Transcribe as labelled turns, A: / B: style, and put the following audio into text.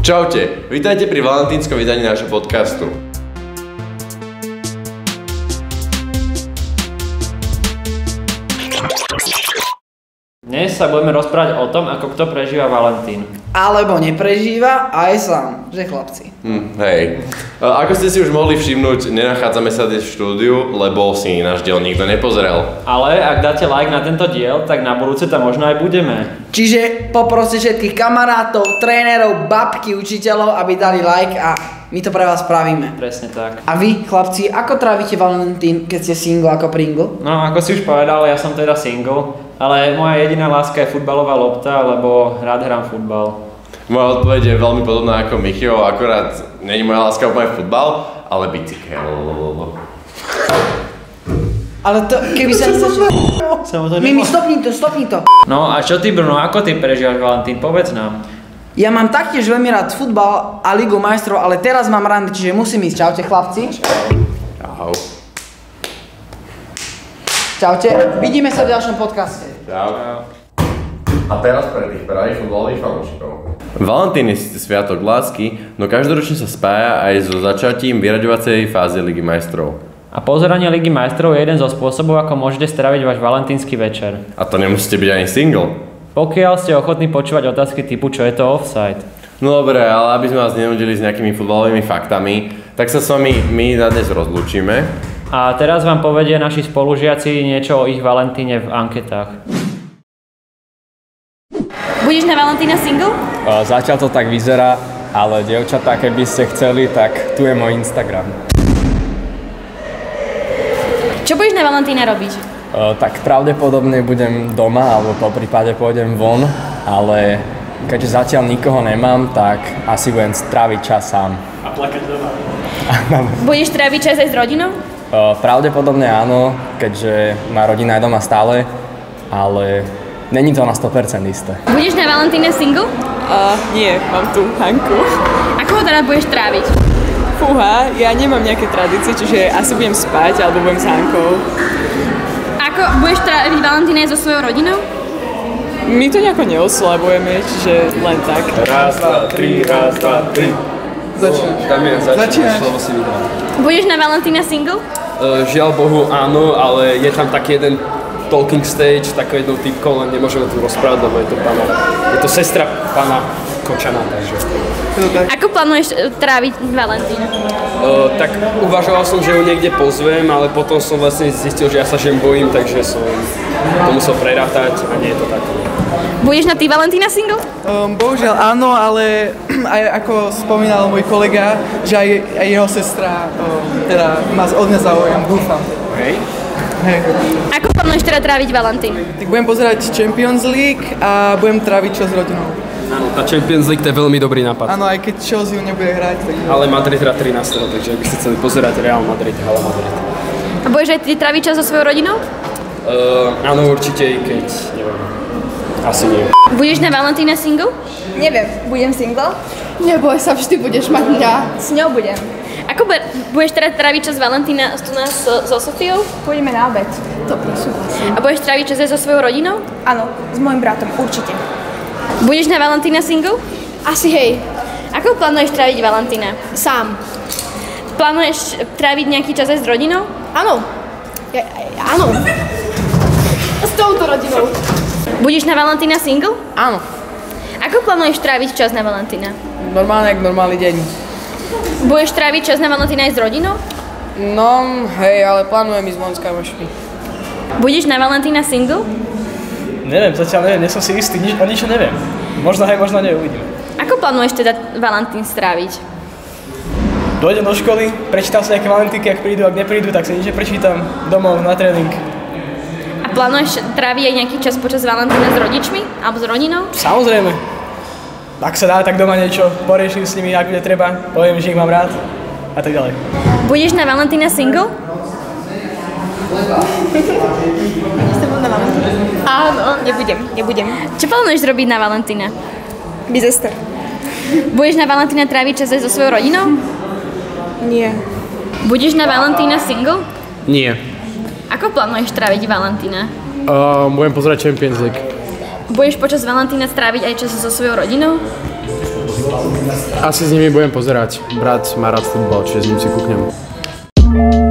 A: Čaute, vítajte pri valentínskom vydaní nášho podcastu.
B: Dnes sa budeme rozprávať o tom, ako kto prežíva Valentín.
C: Alebo neprežíva aj sám, že chlapci.
A: Hej. Ako ste si už mohli všimnúť, nenachádzame sa dnes v štúdiu, lebo si náš diel nikto nepozrel.
B: Ale ak dáte like na tento diel, tak na budúce tam možno aj budeme.
C: Čiže poproste všetkých kamarátov, trénerov, babky, učiteľov, aby dali like a my to pre vás spravíme.
B: Presne tak.
C: A vy, chlapci, ako trávite Valentín, keď ste single ako Pringle?
B: No, ako si už povedal, ja som teda single, ale moja jediná láska je futbalová lopta, lebo rád hrám futbal.
A: Moja odpoveď je veľmi podobná ako Michiho, akorát není moja láska úplne futbal, ale bicykel.
C: Ale to, keby sa... Mimi, stopni to.
B: No a čo ty, Bruno, ako ty prežívaš Valentín? Povedz nám.
C: Ja mám taktiež veľmi rád futbal a Ligu majstrov, ale teraz mám rande, čiže musím ísť. Čaute, chlapci.
A: Čau.
C: Čaute, vidíme sa v ďalšom podcaste.
A: Čau. A teraz pre tých pravých futbalových fanúšikov. Valentín je síce sviatok lásky, no každoročne sa spája aj so začatím vyraďovacej fázy Ligy majstrov.
B: A pozeranie Ligy majstrov je jeden zo spôsobov, ako môžete stráviť váš valentínsky večer.
A: A to nemusíte byť ani single.
B: Pokiaľ ste ochotní počúvať otázky typu, čo je to offside.
A: No dobre, ale aby sme vás nenudili s nejakými futbalovými faktami, tak sa s vami my na dnes rozlúčime.
B: A teraz vám povedia naši spolužiaci niečo o ich Valentíne v anketách.
D: Budeš na Valentína single?
E: Zatiaľ to tak vyzerá, ale dievčatá, keby ste chceli, tak tu je môj Instagram.
D: Čo budeš na Valentína robiť?
E: Tak pravdepodobne budem doma, alebo po prípade pôjdem von, ale keďže zatiaľ nikoho nemám, tak asi budem tráviť čas sám.
B: A plakať doma.
D: Budeš tráviť čas aj s rodinou?
E: Pravdepodobne áno, keďže moja rodina je doma stále, ale není to na 100% isté.
D: Budeš na Valentína single?
F: Nie, mám tu Hanku.
D: Ako ho teda budeš tráviť?
F: Fúha, ja nemám nejaké tradície, čiže asi budem spať alebo budem s Hankou.
D: Ako budeš tráviť Valentína so svojou rodinou?
F: My to nejako neoslavujeme, čiže len tak.
E: Raz, dva, tri. Začínaš, lebo si vyhrám.
D: Budeš na Valentína single?
E: Žiaľ Bohu áno, ale je tam taký jeden talking stage, takou jednou typkou, len nemôžeme tu rozprávať, lebo je to sestra pána Kočana, takže.
D: Ako plánuješ tráviť Valentína?
E: Tak uvažoval som, že ju niekde pozvem, ale potom som vlastne zistil, že ja sa žen bojím, takže som to musel prerátať a nie je to také.
D: Budeš na ty Valentína single?
G: Bohužiaľ áno, ale aj ako spomínal môj kolega, že aj jeho sestra teda má od mňa záujem, dúfam.
E: Hej.
D: Ako plánuješ teda tráviť Valentín?
G: Tak budem pozerať Champions League a budem tráviť čas s rodinou.
E: Áno, tá Champions League to je veľmi dobrý nápad.
G: Áno, aj keď Chelsea nebude hrať, tak...
E: Ale Madrid hrá 13. takže ak by ste chceli pozerať Real Madrid, Hala Madrid.
D: A budeš aj ty tráviť čas so svojou rodinou?
E: Áno, určite, keď neviem. Asi nie.
D: Budeš na Valentína single?
H: Neviem, budem single?
I: Neboj sa, vždy budeš mať mňa.
H: S ňou budem.
D: Ako budeš teda tráviť čas Valentína tu nás so Sofiou?
H: Pôjdeme na obed.
I: Dobre, súhlasím.
D: A budeš tráviť čas aj so svojou rodinou?
H: Áno, s môjim bratom, určite.
D: Budeš na Valentína single?
I: Asi hej,
D: Ako plánuješ tráviť Valentína?
I: sám.
D: Plánuješ tráviť nejaký čas aj s rodinou?
I: Áno. Áno. S touto rodinou.
D: Budeš na Valentína single?
C: Áno,
D: Ako plánuješ tráviť čas na Valentína?
C: normálne, jak normálny deň.
D: Budeš tráviť čas na Valentína aj s rodinou?
C: No, hej, ale plánujem ísť von s kamošmi.
D: Budeš na Valentína single?
J: Neviem, zatiaľ neviem, nie som si istý, o ničo neviem. Možno hej, možno nie, uvidíme.
D: Ako plánuješ teda Valentín stráviť?
J: Dojdem do školy, prečítam si nejaké valentínky, ak prídu, ak neprídu, tak si nič neprečítam domov na tréning.
D: A plánuješ tráviť aj nejaký čas počas Valentína s rodičmi? Alebo s rodinou?
J: Samozrejme. Ak sa dá, tak doma niečo poriešim s nimi, ak bude treba, poviem, že ich mám rád a tak ďalej.
D: Budeš na Valentína single?
H: Áno, nebudem.
D: Čo plánuješ robiť na Valentína?
H: Bizester.
D: Budeš na Valentína tráviť čas aj so svojou rodinou?
H: Nie.
D: Budeš na Valentína single?
E: Nie.
D: Ako plánuješ tráviť Valentína?
E: Budem pozerať Champions League.
D: Budeš počas Valentína stráviť aj čas so svojou rodinou?
E: Asi s nimi budem pozerať. Brat má rád futbal, čiže s ním si kúknem.